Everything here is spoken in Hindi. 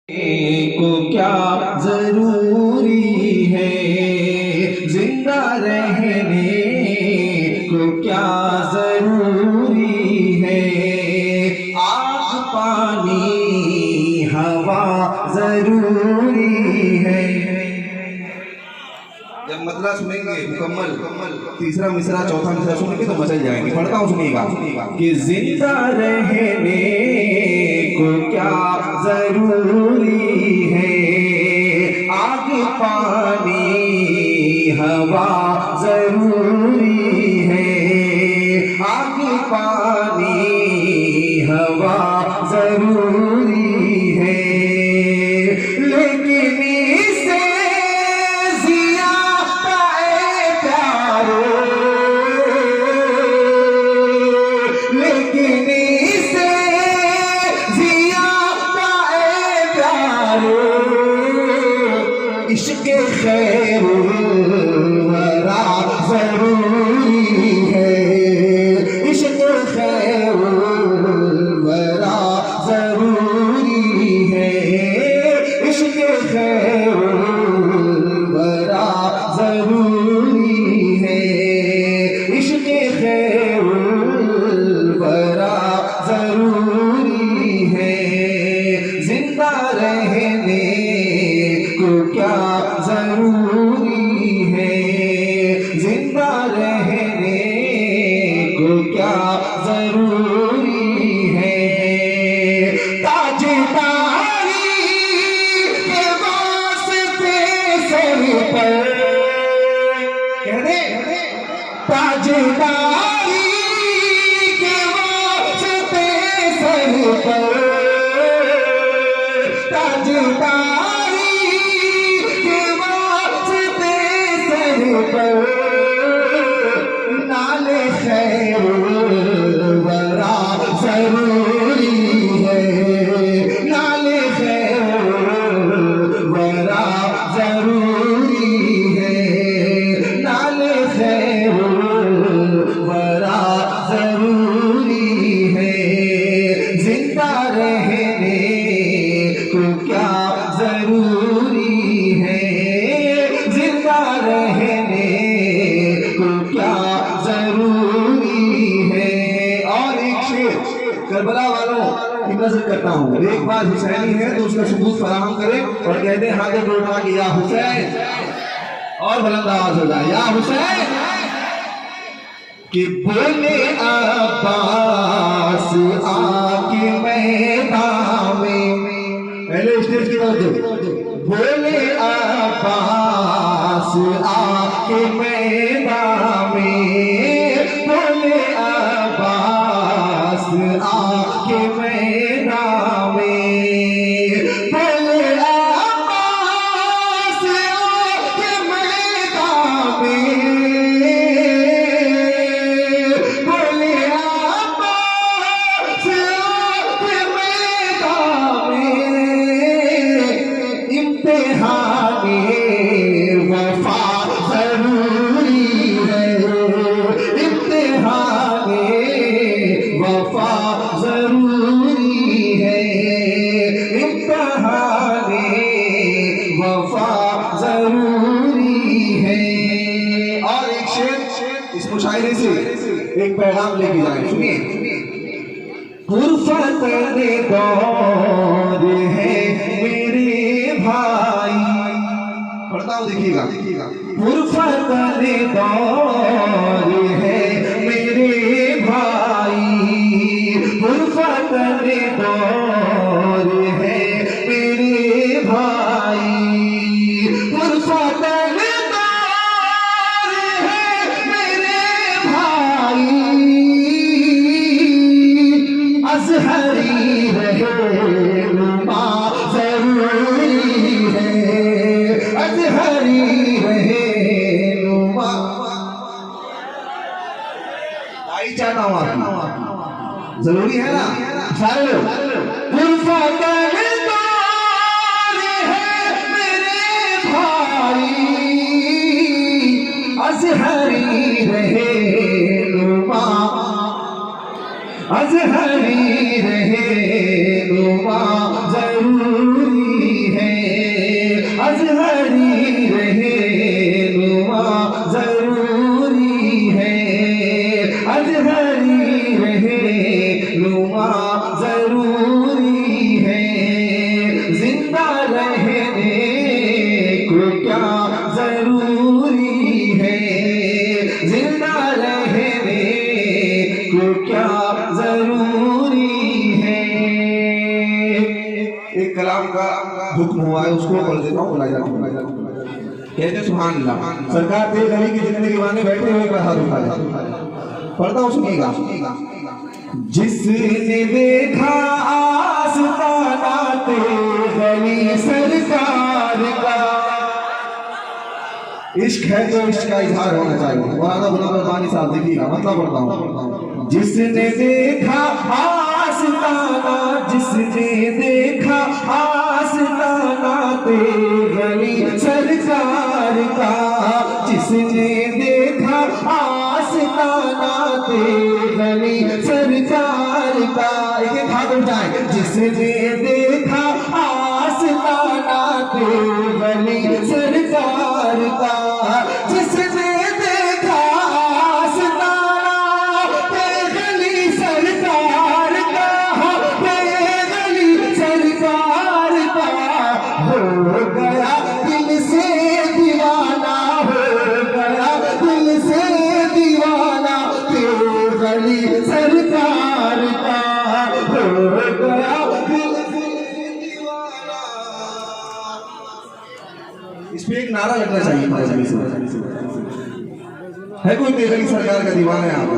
को क्या जरूरी है, जिंदा रहने को क्या जरूरी है। आग पानी हवा जरूरी है। जब मतला सुनेंगे मुकम्मल तीसरा मिसरा चौथा मिसरा सुनेंगे तो मचल जाएंगे। पढ़ता हूँ, सुनिएगा कि जिंदा रहने को क्या जरूरी है, आग पानी हवा जरूरी है। आग पानी हवा जरूरी है, लेकिन इसे जियादा प्यारो, लेकिन इसे जियादा प्यारो, इश्क खैरुल वरा जरूरी है। इश्क खैरुल वरा जरूरी है। इश्क खैरुल वरा जरूरी है। इश्क खैरुल वरा जरूरी है। जिंदा रहने को क्या जरूरी है, जिंदा रहने को क्या जरूरी है। ताजदारी के वास्ते सर पर कह दे, ताजदारी के वास्ते सर पर, ताजदारी के वास्ते सर पर, नाले खैरुल वरा जरूरी है। नाले खैरुल वरा जरूरी है। नाले खैरुल वरा जरूरी है। जिंदा रहने को क्या जरूरी है, जिंदा रहने को क्या जरूरी है। और एक शेर करबला वालों की नजर करता हूँ। एक बार हुसैनी है तो उसका सबूत फराहम करें और कहते हैं हाथ जोड़ना कि या हुसैन, और बुलंद आवाज हो जाए या हुसैन। कि बोले अब्बास आके मैदान में, पहले स्टेज की बात दो। बोले अब्बास आके मैदान में, बोले अब्बास आके मैदान में, बोले अब्बास आके मैदान में, बोले अब्बास आके मैदान में। इम्तिहाने वफा जरूरी है, इम्तिहाने वफा जरूरी है। इम्तिहाने वफा जरूरी है। और एक शेर इस मुशायरे से एक पैगाम लेके जाए, सुनिए। गुरफत दौर है मेरे भाई, पढ़ता हूँ देखिएगा। गुरफत दौर है मेरे भाई, गुरफत दौर है मेरे भाई, गुरफत दौर है मेरे भाई। अज़हरी रहनुमा जरूरी है, अज़हरी रहनुमा। आई चाहता हूँ आपकी, जरूरी है ना सारे लोग। गुरफत दौर है मेरे भाई, अज़हरी रहनुमा, अज़हरी रहनुमा जरूरी का हुक्म हुआ है उसको पढ़ देता हूँ, बुलाया कहते सुभान अल्लाह। सरकार तेरे गली के जितने दीवाने बैठे हुए पर हाथ उठा जाए, पढ़ता हूँ सुनिएगा। जिसने देखा आस्ताना तेरे गली सरकार का, इश्क है तो इश्क का इजहार होना चाहिए। मौलाना गुलाम रब्बानी साहब देखिएगा, मतलब पढ़ता हूँ। जिसने देखा आस्ताना, जिसने देखा आस्ताना तेरे गली सरकार का, जिसने देखा आस्ताना तेरे गली सरकार का, एक हाथ उठाए। जिसने देखा आस्ताना तेरे गली सरकार का, जिसने देखा आस्ताना तेरे गली सरकार का, तेरे गली सरकार का, हो गया दिल से दीवाना, हो गया दिल से दीवाना तेरे गली सरकार का, हो गया दिल से दीवाना। इस पे एक नारा लगना चाहिए है कोई तेरे गली सरकार का दीवाना है यहाँ पर?